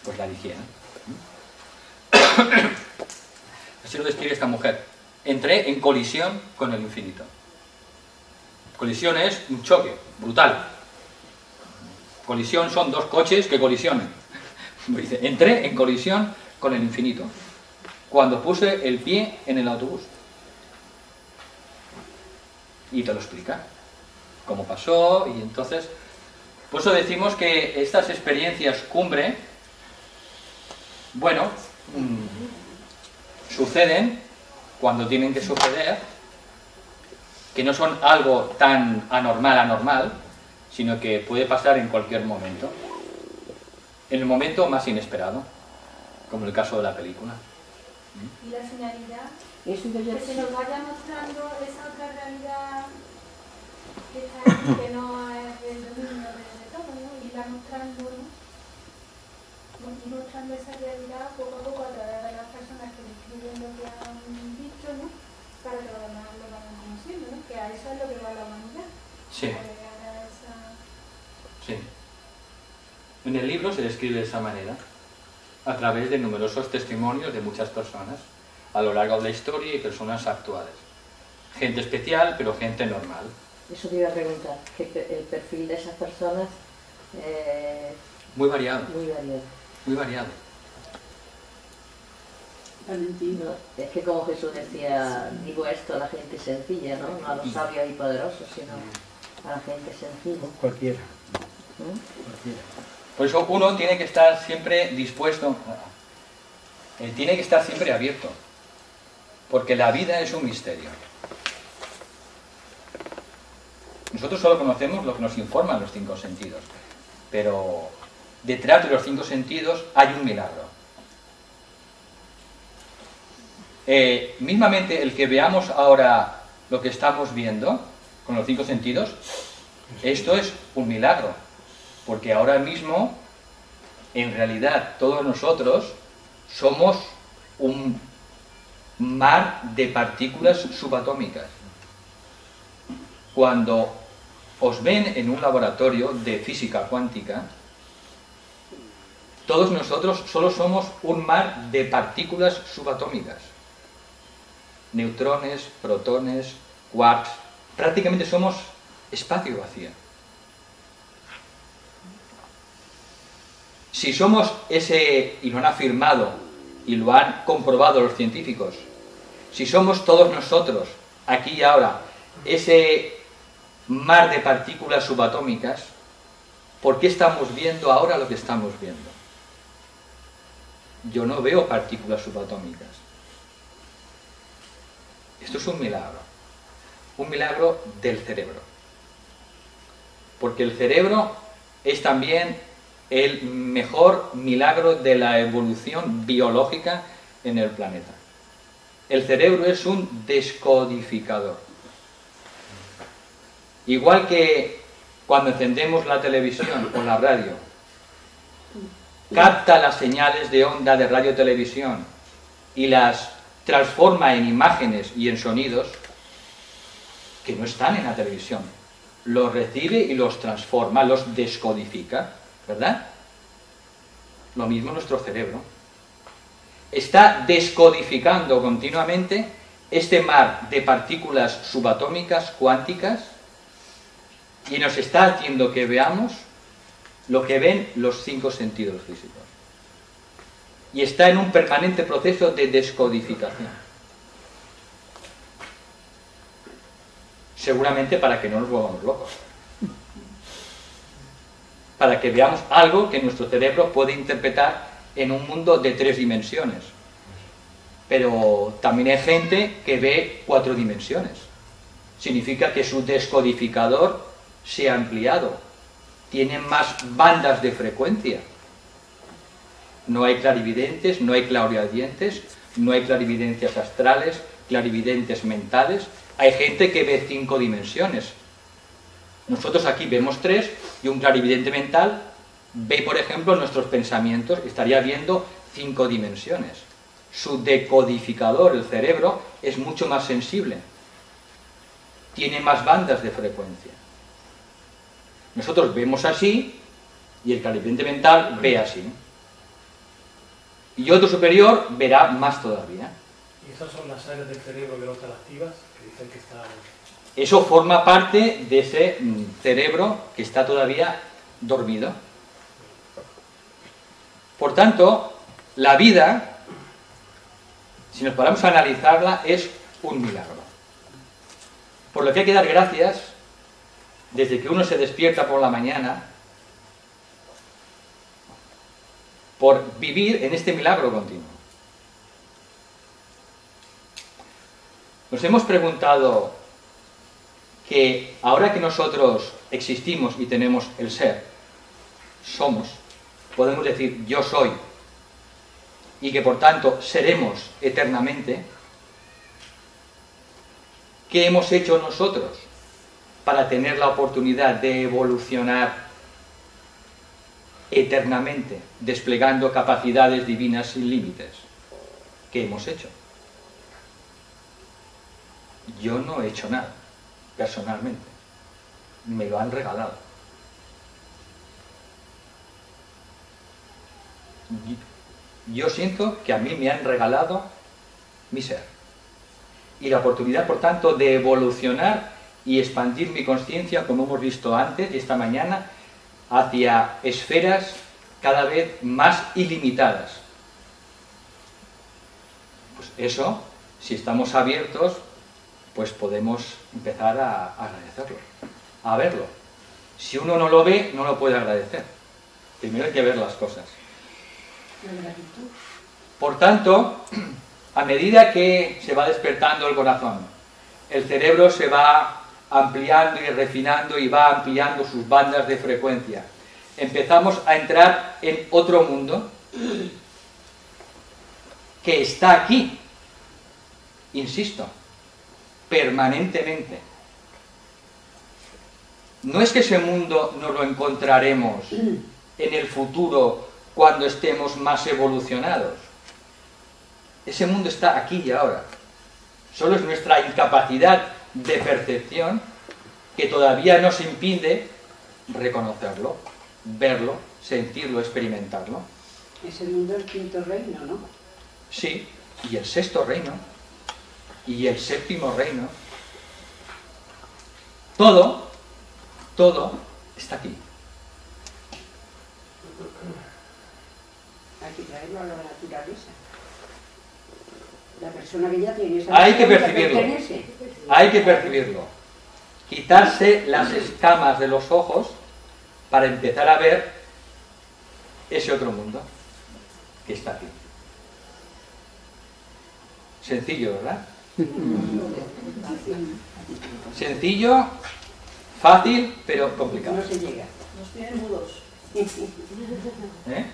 pues la digieren. Así lo describe esta mujer. Entré en colisión con el infinito. Colisión es un choque brutal. Colisión son dos coches que colisionan. Dice, entré en colisión con el infinito cuando puse el pie en el autobús. Y te lo explica cómo pasó. Y entonces, por eso decimos que estas experiencias cumbre, bueno, suceden cuando tienen que suceder, que no son algo tan anormal, sino que puede pasar en cualquier momento, en el momento más inesperado, como el caso de la película. Y la finalidad, Eso que yo que se nos vaya mostrando esa otra realidad que está ahí, que no es el dominio de todo, ¿no? Irla mostrando, ¿no? Ir mostrando esa realidad poco a poco a través de las personas que describen lo que han visto, ¿no? Para que los demás lo vayan conociendo, ¿no? Que a eso es lo que va la humanidad. Sí. Para llegar a esa... Sí. En el libro se describe de esa manera, a través de numerosos testimonios de muchas personas, a lo largo de la historia y personas actuales. Gente especial, pero gente normal. Eso te iba a preguntar, que el perfil de esas personas Muy variado, muy variado. muy variado. No, es que como Jesús decía, digo esto a la gente sencilla, ¿no? No a los sabios y poderosos, sino a la gente sencilla. Cualquiera. ¿Mm? Por eso uno tiene que estar siempre dispuesto, tiene que estar siempre abierto, porque la vida es un misterio. Nosotros solo conocemos lo que nos informan los 5 sentidos, pero detrás de los 5 sentidos hay un milagro. Mismamente el que veamos ahora lo que estamos viendo con los 5 sentidos, esto es un milagro, porque ahora mismo, en realidad, todos nosotros somos un mar de partículas subatómicas. Cuando os ven en un laboratorio de física cuántica, todos nosotros solo somos un mar de partículas subatómicas. Neutrones, protones, quarks, prácticamente somos espacio vacío. Si somos ese, y lo han afirmado, y lo han comprobado los científicos, si somos todos nosotros, aquí y ahora, ese mar de partículas subatómicas, ¿por qué estamos viendo ahora lo que estamos viendo? Yo no veo partículas subatómicas. Esto es un milagro del cerebro. Porque el cerebro es también el mejor milagro de la evolución biológica en el planeta. El cerebro es un descodificador. Igual que cuando encendemos la televisión o la radio, capta las señales de onda de radio-televisión y las transforma en imágenes y en sonidos que no están en la televisión. Los recibe y los transforma, los descodifica, ¿verdad? Lo mismo nuestro cerebro. Está descodificando continuamente este mar de partículas subatómicas cuánticas y nos está haciendo que veamos lo que ven los 5 sentidos físicos. Y está en un permanente proceso de descodificación. Seguramente para que no nos volvamos locos. Para que veamos algo que nuestro cerebro puede interpretar en un mundo de 3 dimensiones. Pero también hay gente que ve 4 dimensiones. Significa que su descodificador se ha ampliado. Tiene más bandas de frecuencia. No hay clarividentes, no hay clariaudientes, no hay clarividencias astrales, clarividentes mentales. Hay gente que ve 5 dimensiones. Nosotros aquí vemos 3 y un clarividente mental ve, por ejemplo, nuestros pensamientos, estaría viendo 5 dimensiones. Su decodificador, el cerebro, es mucho más sensible. Tiene más bandas de frecuencia. Nosotros vemos así y el clarividente mental ve así. Y otro superior verá más todavía. ¿Y esas son las áreas del cerebro que no están activas? Que dicen que están... Eso forma parte de ese cerebro que está todavía dormido. Por tanto, la vida, si nos paramos a analizarla, es un milagro. Por lo que hay que dar gracias, desde que uno se despierta por la mañana, por vivir en este milagro continuo. Nos hemos preguntado que ahora que nosotros existimos y tenemos el ser, somos, podemos decir yo soy, y que por tanto seremos eternamente, ¿qué hemos hecho nosotros para tener la oportunidad de evolucionar eternamente, desplegando capacidades divinas sin límites? ¿Qué hemos hecho? Yo no he hecho nada, personalmente. Me lo han regalado. Yo siento que a mí me han regalado mi ser. Y la oportunidad, por tanto, de evolucionar y expandir mi conciencia, como hemos visto antes y esta mañana, hacia esferas cada vez más ilimitadas. Pues eso, si estamos abiertos, pues podemos empezar a agradecerlo, a verlo. Si uno no lo ve, no lo puede agradecer. Primero hay que ver las cosas. Por tanto, a medida que se va despertando el corazón, el cerebro se va ampliando y refinando y va ampliando sus bandas de frecuencia. Empezamos a entrar en otro mundo que está aquí, insisto, permanentemente. No es que ese mundo nos lo encontraremos en el futuro cuando estemos más evolucionados. Ese mundo está aquí y ahora. Solo es nuestra incapacidad de percepción que todavía nos impide reconocerlo, verlo, sentirlo, experimentarlo. Es el mundo del quinto reino, ¿no? Sí, y el sexto reino, y el séptimo reino. Todo está aquí. Hay que traerlo a la naturaleza. La persona que ya tiene esa Hay que percibirlo. Hay que percibirlo. Quitarse las escamas de los ojos para empezar a ver ese otro mundo que está aquí. Sencillo, ¿verdad? Sencillo, fácil, pero complicado. No se llega. Nos tienen mudos. ¿Eh?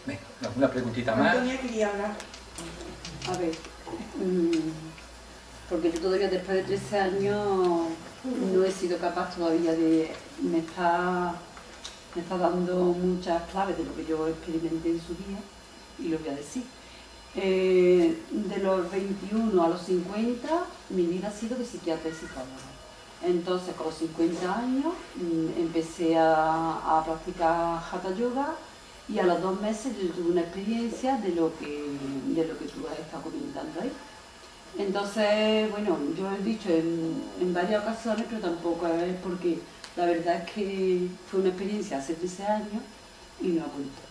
Venga, ¿alguna preguntita más? Antonia quería hablar. A ver, porque yo todavía después de 13 años no he sido capaz todavía de... Me está dando muchas claves de lo que yo experimenté en su día y lo voy a decir. De los 21 a los 50 mi vida ha sido de psiquiatra y psicóloga. Entonces con los 50 años empecé a practicar Hatha Yoga y a los 2 meses yo tuve una experiencia de lo que tú has estado comentando ahí. Entonces, bueno, yo he dicho en varias ocasiones, pero tampoco es porque la verdad es que fue una experiencia hace 13 años y no apunto.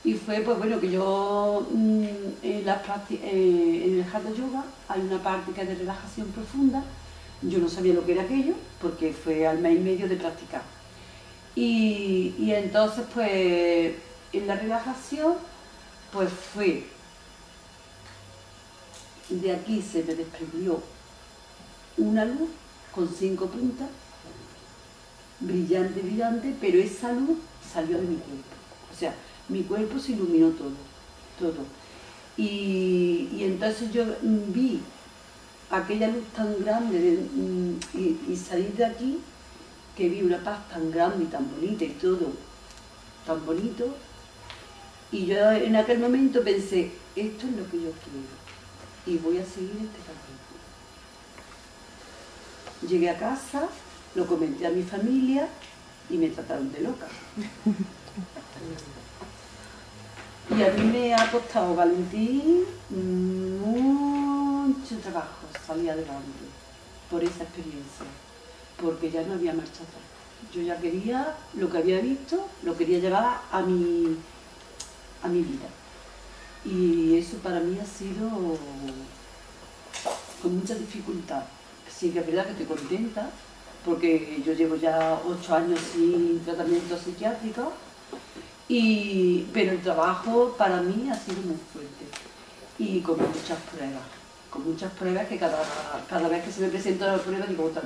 Y fue, pues bueno, que yo en el Hatha Yoga hay una parte que es de relajación profunda. Yo no sabía lo que era aquello porque fue al mes y medio de practicar. Y entonces, pues, en la relajación, pues fue, de aquí se me desprendió una luz con 5 puntas, brillante, brillante, pero esa luz salió de mi cuerpo. O sea, mi cuerpo se iluminó todo. Y entonces yo vi aquella luz tan grande y salir de aquí, que vi una paz tan grande y tan bonita y todo tan bonito, y yo en aquel momento pensé, esto es lo que yo quiero y voy a seguir este camino. Llegué a casa, lo comenté a mi familia y me trataron de loca. Y a mí me ha costado, Valentín, mucho trabajo salir adelante por esa experiencia, porque ya no había marcha atrás. Yo ya quería, lo que había visto, lo quería llevar a mi vida. Y eso para mí ha sido con mucha dificultad. Sí que es verdad que estoy contenta, porque yo llevo ya 8 años sin tratamiento psiquiátrico, pero el trabajo para mí ha sido muy fuerte. y con muchas pruebas. Con muchas pruebas que cada vez que se me presenta una prueba digo otra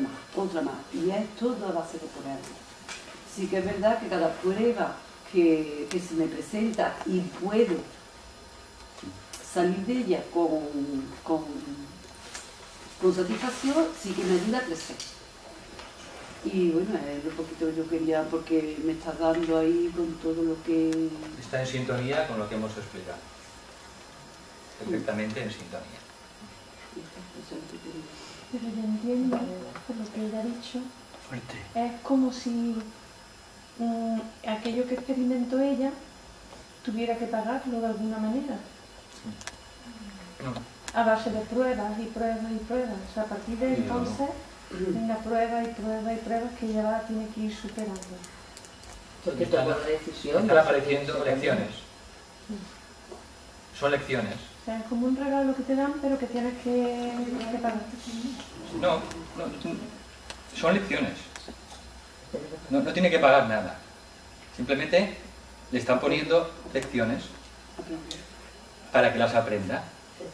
más. Y es todo a base de pruebas. Sí que es verdad que cada prueba que se me presenta y puedo salir de ella con satisfacción, sí que me ayuda a crecer. Y bueno, es lo poquito que yo quería, porque me estás dando ahí con todo lo que... Está en sintonía con lo que hemos explicado. Perfectamente en sintonía. Pero yo entiendo, por lo que ella ha dicho, Fuerte. es como si aquello que experimentó ella tuviera que pagarlo de alguna manera. No. A base de pruebas y pruebas y pruebas. O sea, a partir de entonces, venga pruebas y pruebas y pruebas que ella tiene que ir superando. Porque tomó la decisión. Están apareciendo lecciones. Son lecciones. O sea, es como un regalo que te dan, pero que tienes que pagar. No, son lecciones. No tiene que pagar nada. Simplemente le están poniendo lecciones para que las aprenda.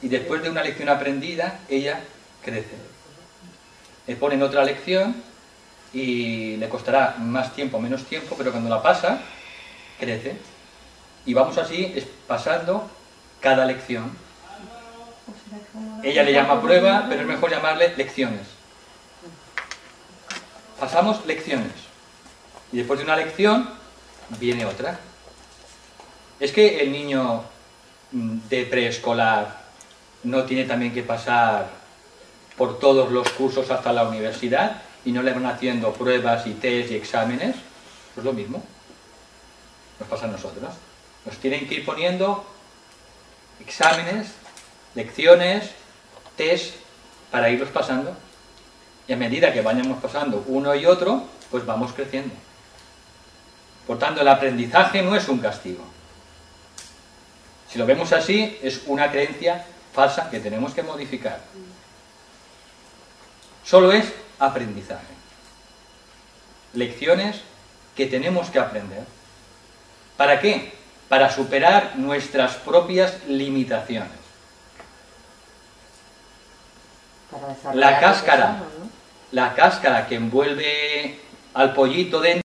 Y después de una lección aprendida, ella crece. Le ponen otra lección y le costará más tiempo, menos tiempo, pero cuando la pasa, crece. Y vamos así pasando cada lección. Ella le llama prueba, pero es mejor llamarle lecciones. Pasamos lecciones. Y después de una lección, viene otra. Es que el niño de preescolar no tiene también que pasar por todos los cursos hasta la universidad y no le van haciendo pruebas y test y exámenes. Pues lo mismo. Nos pasa a nosotros. Nos tienen que ir poniendo exámenes, lecciones, test para irlos pasando. Y a medida que vayamos pasando uno y otro, pues vamos creciendo. Por tanto, el aprendizaje no es un castigo. Si lo vemos así, es una creencia falsa que tenemos que modificar. Solo es aprendizaje. Lecciones que tenemos que aprender. ¿Para qué? Para superar nuestras propias limitaciones. La cáscara que envuelve al pollito dentro